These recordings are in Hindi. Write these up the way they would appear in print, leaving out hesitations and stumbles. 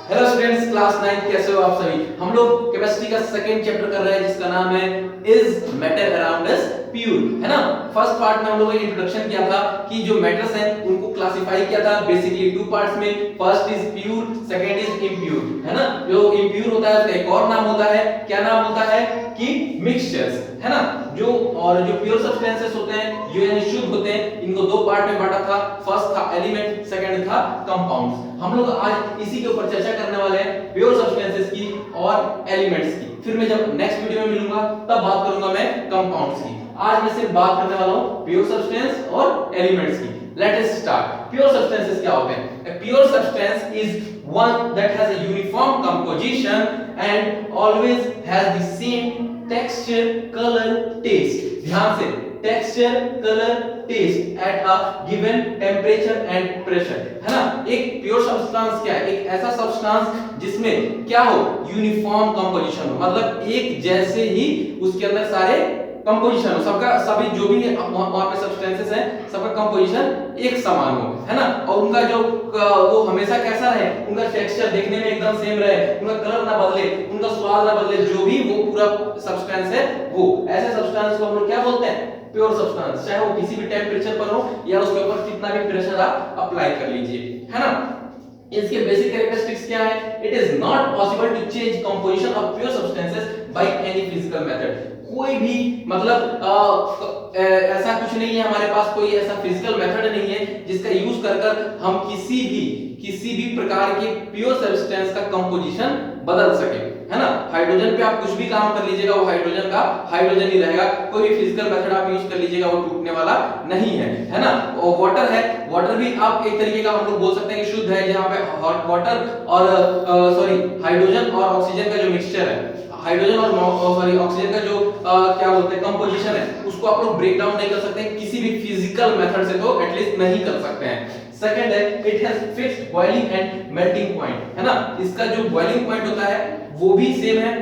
हेलो स्टूडेंट्स, क्लास 9 कैसे हो आप सभी। हम लोग केमिस्ट्री का सेकंड चैप्टर कर रहे हैं जिसका नाम है is matter around us pure, है ना। फर्स्ट पार्ट में हम लोगों ने इंट्रोडक्शन किया था कि जो मैटर्स हैं उनको क्लासिफाई किया था बेसिकली टू पार्ट्स में। First is pure, second is impure, है ना। जो इम्प्योर होता है उसका एक और नाम होता है, क्या नाम होता है कि मिक्सचर्स, है ना। जो प्योर सब्सटेंसेस होते हैं, जो यानी शुद्ध होते हैं, इनको दो पार्ट में बांटा था। फर्स्ट था एलिमेंट, सेकंड था कंपाउंड्स। हम लोग आज इसी के ऊपर चर्चा करने वाले हैं, प्योर सब्सटेंसेस की और एलिमेंट्स की। फिर मैं जब नेक्स्ट वीडियो में मिलूंगा तब बात करूंगा मैं कंपाउंड्स की। आज मैं सिर्फ बात करने वाला हूं प्योर सब्सटेंस और एलिमेंट्स की। Let us start. Pure substances क्या होते हैं? A pure substance is one that has a uniform composition and always has the same texture, color, taste. ध्यान से, texture, color, taste at a given temperature and pressure, है ना। एक प्योर सब्सटेंस क्या है? एक ऐसा सब्सटेंस जिसमें क्या हो, यूनिफॉर्म कंपोजिशन हो, मतलब एक जैसे ही उसके अंदर सारे कंपोजिशन हो, सबका सभी जो भी वहां पे सब्सटेंसेस हैं सबका कंपोजिशन एक समान हो, है ना। और उनका जो वो हमेशा कैसा रहे, उनका टेक्सचर देखने में एकदम सेम रहे, उनका कलर ना बदले, उनका स्वाद ना बदले, जो भी वो पूरा सब्सटेंस है वो ऐसे सब्सटेंस को हम लोग क्या बोलते हैं? Pure substance. चाहे वो किसी भी टेम्परेचर पर हो या उसके ऊपर कितना भी प्रेशर आप अप्लाई कर लीजिए, है ना। इसके बेसिक कैरेक्टरिस्टिक्स क्या है? It is not possible to change composition of pure substances by any physical method. कोई भी मतलब ऐसा कुछ नहीं है, हमारे पास कोई ऐसा फिजिकल मेथड नहीं है जिसका यूज कर हम किसी भी प्रकार के प्योर सब्सटेंस का कंपोजिशन बदल सके, है ना। हाइड्रोजन पे आप कुछ भी काम कर लीजिएगा वो हाइड्रोजन का हाइड्रोजन ही रहेगा। कोई भी फिजिकल मेथड आप यूज कर लीजिएगा वो टूटने वाला नहीं है ना। और वाटर है, वाटर भी आप एक तरीके का हम लोग बोल सकते हैं कि शुद्ध है, जहां पे हॉट वाटर और हाइड्रोजन और ऑक्सीजन का जो मिक्सचर है, हाइड्रोजन और ऑक्सीजन का जो क्या बोलते हैं कंपोजिशन है, उसको आप लोग ब्रेक डाउन नहीं कर सकते किसी भी फिजिकल मेथड से, तो एटलीस्ट नहीं कर सकते हैं। सेकंड है, it has fixed boiling and melting point, है ना। इसका जो बॉइलिंग पॉइंट होता है वो भी सेम है,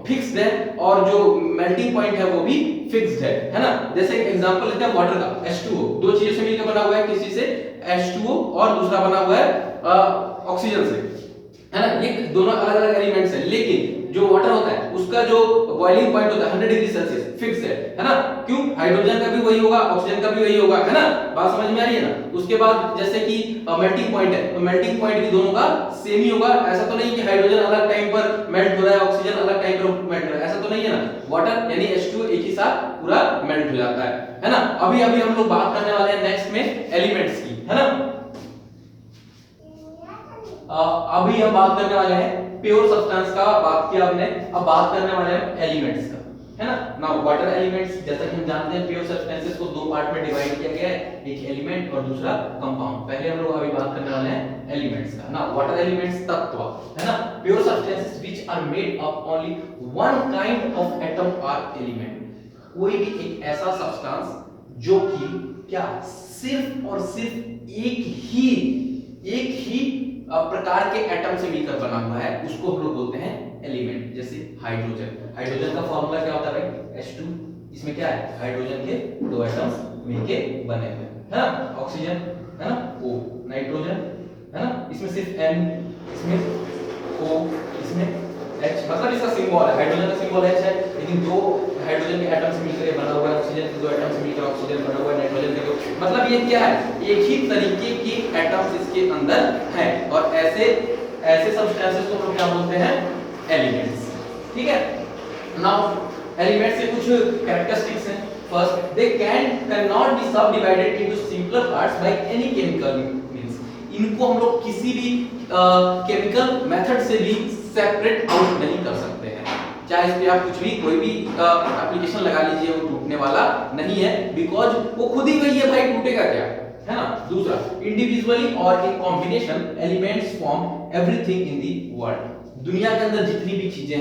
फिक्स्ड है, और जो मेल्टिंग पॉइंट है वो भी फिक्स्ड है ना। जैसे एक एग्जांपल लेते हैं वाटर का, H2O, दो चीजों से मिलकर बना हुआ है, किसी से H2O और दूसरा बना हुआ है ऑक्सीजन से, है ना। ये दोनों अलग-अलग एलिमेंट्स हैं, लेकिन जो वाटर होता है उसका जो बॉइलिंग पॉइंट होता है 100 डिग्री सेल्सियस फिक्स है ना। क्यों? हाइड्रोजन का भी वही होगा, ऑक्सीजन का भी वही होगा, है ना। बात समझ में आ रही है ना। उसके बाद जैसे कि मेल्टिंग पॉइंट है, तो मेल्टिंग पॉइंट भी दोनों का सेम ही होगा। ऐसा तो नहीं कि हाइड्रोजन अलग टाइम पर मेल्ट हो रहा है, ऑक्सीजन अलग टाइम पर मेल्ट हो रहा है, ऐसा तो नहीं है ना। वाटर यानी H2O एक ही साथ पूरा मेल्ट हो जाता है ना। अभी हम लोग बात करने वाले हैं नेक्स्ट में एलिमेंट्स की, है ना। अभी हम बात करने वाले हैं प्योर सब्सटेंस का, बात किया हमने, अब बात करने वाले हैं एलिमेंट्स का, है ना। नाउ वाटर एलिमेंट्स, जैसा कि हम जानते हैं प्योर सब्सटेंसेस को दो पार्ट में डिवाइड किया गया है, एक एलिमेंट और दूसरा कंपाउंड। पहले हम लोग अभी बात करने वाले हैं एलिमेंट्स का। नाउ वाटर एलिमेंट्स तत्व, है ना। Pure substances which are made of only one kind of atom or element. कोई भी एक ऐसा सब्सटेंस जो कि क्या सिर्फ और सिर्फ एक ही प्रकार के एटम से मिलकर बना हुआ है, उसको हम लोग बोलते हैं एलिमेंट। जैसे हाइड्रोजन का फॉर्मूला क्या होता है भाई? H2, इसमें क्या है? हाइड्रोजन के दो एटम्स मिलके बने हुए, है ना। ऑक्सीजन, है ना, O, नाइट्रोजन, है ना, इसमें सिर्फ N, इसमें O, इसमें H, मतलब इसका सिंबल है, हाइड्रोजन का सिंबल H है, लेकिन दो हाइड्रोजन के एटम से मिलकर बना हुआ है, ऑक्सीजन के दो एटम से मिलकर ऑक्सीजन बना हुआ है, नाइट्रोजन के दो, मतलब ये क्या है? एक ही तरीके की एटम्स इसके अंदर हैं, और ऐसे सब्सटेंसेस को हम क्या बोलते हैं? एलिमेंट्स, ठीक है। नाउ एलिमेंट्स के कुछ कैरेक्टरिस्टिक्स हैं। First, they can not be subdivided into simpler parts by any chemical means. इनको हम लोग किसी भी केमिकल मेथड से भी सेपरेट आउट नहीं कर सकते हैं। चाहे इस पे आप कुछ भी कोई भी एप्लीकेशन लगा लीजिए, वो टूटने वाला नहीं है, बिकॉज वो खुद ही वही है भाई, टूटेगा क्या, है ना। दूसरा, इंडिविजुअली और in combination elements form everything in the world. दुनिया के अंदर जितनी भी चीजें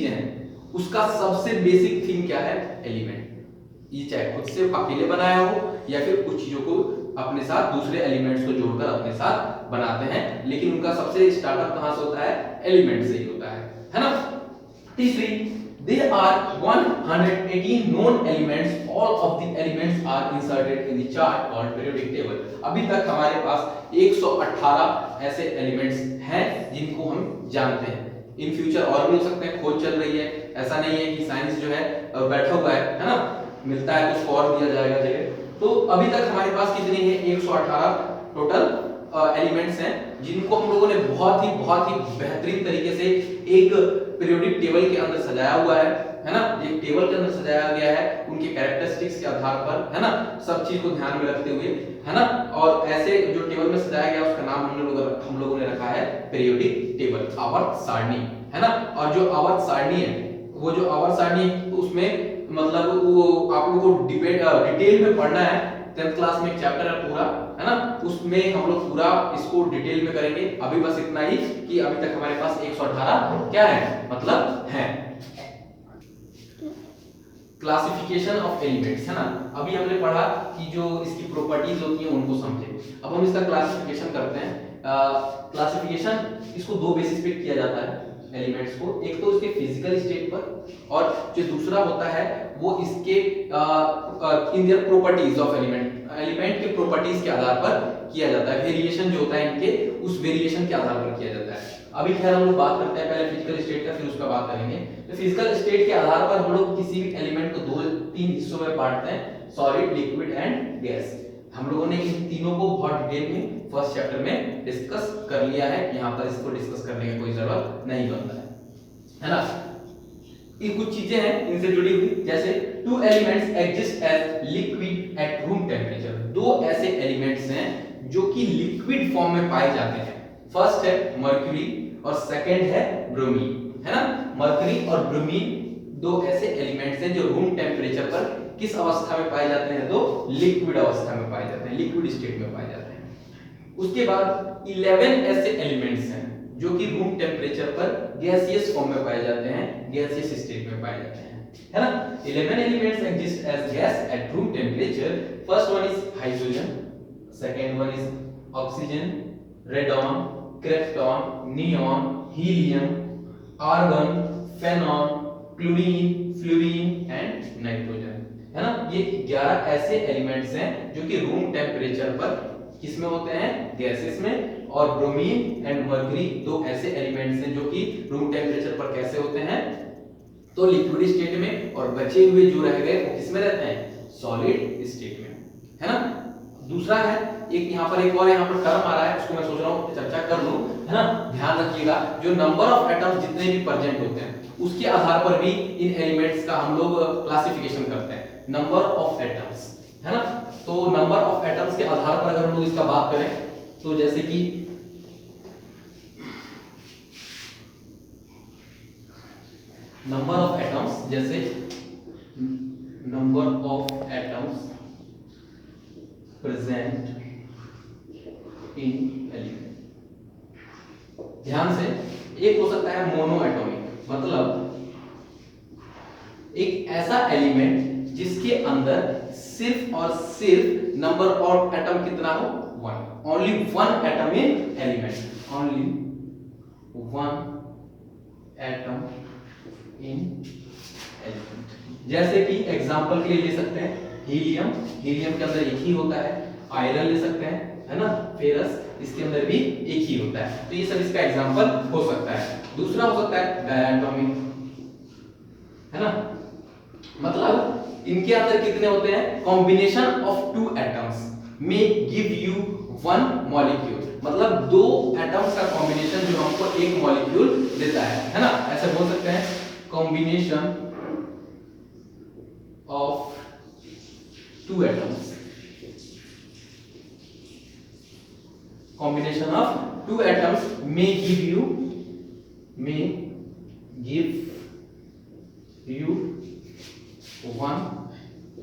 हैं उसका सबसे बेसिक थिंग क्या है? एलिमेंट। ये चाहे खुद से अकेले बनाया हो या फिर कुछ चीजों को अपने साथ दूसरे एलिमेंट्स को जोड़कर अपने साथ बनाते हैं, लेकिन उनका सबसे स्टार्टअप कहां से होता है? एलिमेंट से ही होता है ना। तीसरी, There are 118 known elements. All of the elements are inserted in the chart called periodic table. अभी तक हमारे पास 118 ऐसे एलिमेंट्स हैं जिनको हम जानते हैं. इन फ्यूचर और भी हो सकते हैं, खोज चल रही है. ऐसा नहीं है कि साइंस जो है बैठा हुआ है ना, मिलता है कुछ और दिया जाएगा जगह. तो अभी तक हमारे पास कितनी है? 118 टोटल एलिमेंट्स हैं जिनको हम लोगों ने बहुत ही बेहतरीन तरीके से एक पीरियोडिक टेबल के अंदर सजाया हुआ है ना. एक टेबल के अंदर सजाया गया है उनके कैरेक्टरिस्टिक्स के आधार पर, है ना, सब चीज को ध्यान में रखते हुए, है ना. और ऐसे जो टेबल में सजाया गया उसका नाम हम लोगों ने रखा है पीरियोडिक टेबल, आवर्त सारणी, है ना. और जो आवर्त सारणी है, वो जो आवर्त सारणी है तो उसमें मतलब वो आप लोगों को डिटेल में पढ़ना है. 10th क्लास में एक चैप्टर है पूरा, है ना, उसमें हम लोग पूरा इसको डिटेल में करेंगे. अभी बस इतना ही कि अभी तक हमारे पास 118 क्या है, मतलब है. क्लासिफिकेशन ऑफ एलिमेंट्स, है ना. अभी हमने पढ़ा कि जो इसकी प्रॉपर्टीज होती हैं उनको समझे. अब हम इसका क्लासिफिकेशन करते हैं. क्लासिफिकेशन इसको दो बेसिस पे किया जाता है एलिमेंट्स को. एक तो इसके फिजिकल स्टेट पर, और जो दूसरा होता है वो इसके in their properties of element के प्रॉपर्टीज के आधार पर किया जाता है. वेरिएशन जो होता है इनके, उस वेरिएशन के आधार पर किया जाता है. अभी खैर हम लोग बात करते हैं पहले फिजिकल स्टेट का, फिर उसका बात करेंगे. तो फिजिकल स्टेट के आधार पर हम लोग किसी भी एलिमेंट को दो तीन हिस्सों में बांटते हैं, सॉलिड, लिक्विड एंड गैस. हम लोगों ने इन तीनों को बहुत डिटेल में फर्स्ट चैप्टर में डिस्कस कर लिया है. यहाँ पर इसको डिस्कस करने की कोई जरूरत नहीं बनता है ना. ये कुछ चीजें हैं इनसे जुड़ी हुई, जैसे two elements exist as liquid at room temperature. दो ऐसे एलिमेंट्स हैं जो कि लिक्विड फॉर्म में पाए जाते हैं. फर्स्ट है मर्क्यूरी और सेकंड है ब्रोमीन, है ना. मर्क्यूरी और ब्रोमीन दो ऐसे एलिमेंट्स हैं जो रूम टेम्परेचर पर किस अवस्था में पाए जाते हैं? तो लिक्विड अवस्था में पाए जाते हैं, लिक्विड स्टेट में पाए जाते हैं. उसके बाद 11 ऐसे एलिमेंट्स हैं जो कि रूम टेम्परेचर पर गैसियस फॉर्म में पाए जाते हैं, गैसियस स्टेट में पाए जाते हैं, है ना. 11 elements exist as gas at room temperature. First one is hydrogen, second one is oxygen, radon, krypton, neon, helium, argon, फेनॉन, क्लोरीन, फ्लोरीन एंड नाइट्रोजन, है ना. ये 11 ऐसे एलिमेंट्स हैं जो कि रूम टेम्परेचर पर किसमें होते हैं? गैसेस में. और ब्रोमीन एंड मर्क्यूरी दो ऐसे एलिमेंट्स हैं जो कि रूम टेम्परेचर पर कैसे होते हैं? तो लिक्विड स्टेट में. और बचे हुए जो रह गए वो किसमें रहते हैं? सॉलिड स्टेट में, है ना. दूसरा है एक यहाँ पर, एक और यहाँ पर टर्म आ रहा है, उसको मैं सोच रहा हूँ चर्चा कर लूं, है ना. ध्यान रखिएगा, जो नंबर ऑफ एटम्स जितने भी प्रेजेंट होते हैं उसके आधार पर भी इन एलिमेंट्स का हम लोग क्लासिफिकेशन करते हैं. नंबर ऑफ एटम्स, है ना. तो नंबर ऑफ एटम्स के आधार पर अगर हम लोग इसका बात करें तो जैसे कि नंबर ऑफ एटम्स, जैसे number of atoms present in element. ध्यान से, एक हो सकता है मोनो एटॉमिक, मतलब एक ऐसा एलिमेंट जिसके अंदर सिर्फ और सिर्फ नंबर ऑफ एटम कितना हो? 1. Only 1 atom in element, only 1 atom in element. जैसे कि एग्जांपल के लिए ले सकते हैं हीलियम, हीलियम के अंदर एक ही होता है. आयरन ले सकते हैं, है ना. फेरस, इसके अंदर भी एक ही होता है. तो ये सब इसका एग्जांपल हो सकता है. दूसरा हो सकता है डायटोमिक, है ना. मतलब इनके अंदर कितने होते हैं? Combination of 2 atoms may give you 1 molecule. मतलब 2 एटम्स का कॉम्बिनेशन जो हमको एक मॉलिक्यूल देता है ना. ऐसे बोल सकते हैं combination of 2 atoms, combination of 2 atoms may give you 1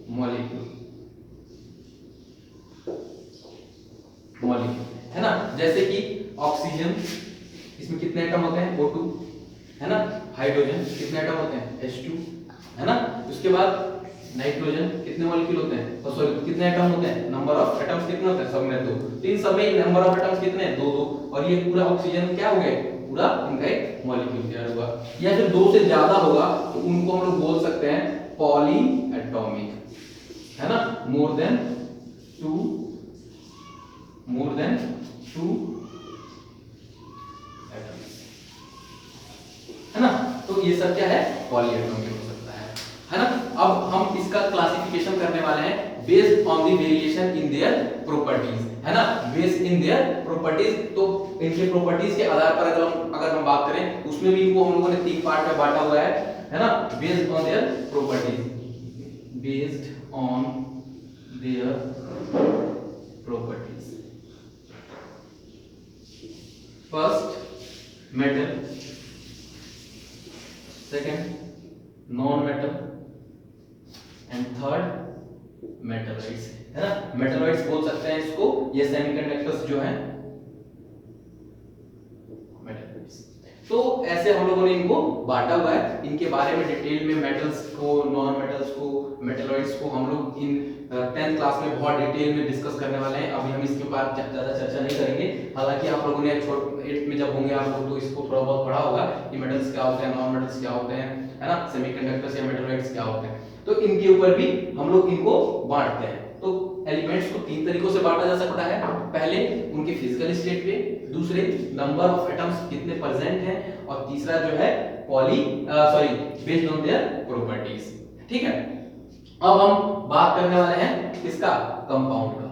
molecule, है ना. जैसे कि ऑक्सीजन, इसमें कितने एटम होते हैं? O2, है ना. हाइड्रोजन कितने एटम होते हैं? H2, है ना. उसके बाद नाइट्रोजन कितने मॉलिक्यूल होते हैं? सॉरी, कितने एटम होते हैं? नंबर ऑफ एटम्स कितने होते हैं? सब में 2. तो इन सब में नंबर ऑफ एटम्स कितने हैं? 2 2. और ये पूरा ऑक्सीजन क्या हो गए? पूरा इनका एक मॉलिक्यूल तैयार हुआ। या फिर दो से ज्यादा होगा तो उनको हम लोग बोल सकते हैं पॉली एटॉमिक, है ना, मोर देन टू एटम्स, है ना। तो ये सब क्या है, पॉली एटॉमिक हो सकता है ना। अब हम इसका क्लासिफिकेशन करने वाले हैं based on the variation in their properties, है ना, बेस्ड इन देयर प्रॉपर्टीज। तो इनके प्रॉपर्टीज के आधार पर अगर हम बात करें, उसमें भी इनको हम लोगों ने 3 पार्ट में बांटा हुआ है ना, based on their properties, based on their properties. First metal, second non metal and third metalloids, है ना। मेटलॉइड्स बोल सकते हैं इसको, ये सेमीकंडक्टर्स जो हैं मेटलॉइड्स। तो ऐसे हम लोगों ने इनको बांटा हुआ है। इनके बारे में डिटेल में मेटल्स को, नॉन मेटल्स को, मेटलॉइड्स को हम लोग इन 10th क्लास में बहुत डिटेल में डिस्कस करने वाले हैं। अभी हम इसके ऊपर ज्यादा चर्चा नहीं करेंगे। हालांकि आप लोगों ने 8th में जब होंगे आप लोग तो इसको थोड़ा बहुत पढ़ा होगा कि मेटल्स क्या होते हैं, नॉन मेटल्स क्या होते हैं, है ना, सेमीकंडक्टर्स या मेटलॉइड्स क्या होते हैं। तो इनके ऊपर भी हम लोग इनको बांटते हैं। तो एलिमेंट्स को 3 तरीकों से बांटा जा सकता है। पहले उनके फिजिकल स्टेट पे, दूसरे नंबर ऑफ एटम्स कितने प्रेजेंट हैं, और तीसरा जो है बेस्ड ऑन देयर प्रॉपर्टीज। ठीक है, अब हम बात करने वाले हैं किसका, कंपाउंड का।